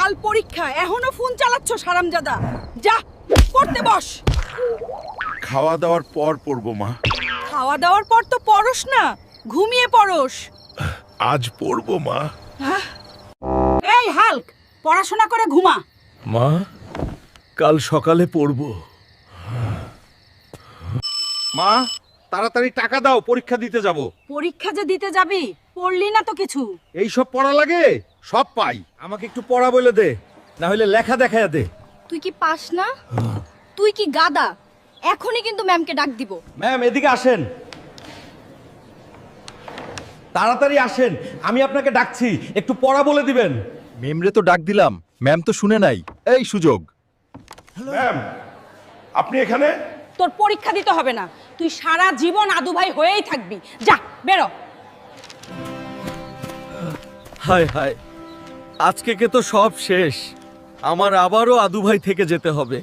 কাল পরীক্ষা, এখনো ফোন চালাচ্ছ হারামজাদা। যা পড়তে বস। খাওয়া দাওয়ার পর পড়বো মা। খাওয়া দাওয়ার পর তো পড়স না, ঘুমিয়ে পড়স। আজ পড়বো মা। এই হাল্ক, পড়াশোনা করে ঘুমা। মা, কাল সকালে পড়বো। মা, তাড়াতাড়ি টাকা দাও, পরীক্ষা দিতে যাব। পরীক্ষা যে দিতে যাবি, পড়লি না তো কিছু। এই সব পড়া লাগে? সব পাই। আমাকে একটু পড়া বলে দে, না হলে লেখা দেখায়া দে। তুই কি পাস না? তুই কি গাদা? এখনই কিন্তু ম্যামকে ডাক দিব। ম্যাম, এদিকে আসেন। তাড়াতাড়ি আসেন, আমি আপনাকে ডাকছি, একটু পড়া বলে দিবেন। মেমরে তো ডাক দিলাম, ম্যাম তো শুনে নাই। এই সুযোগ। ম্যাম, আপনি এখানে? তোর পরীক্ষা দিতে হবে না, তুই সারা জীবন আদু ভাই হয়েই থাকবি। যা বেরো। হায় হায়, আজকে কে তো সব শেষ। আমার আবারও আদু ভাই থেকে যেতে হবে।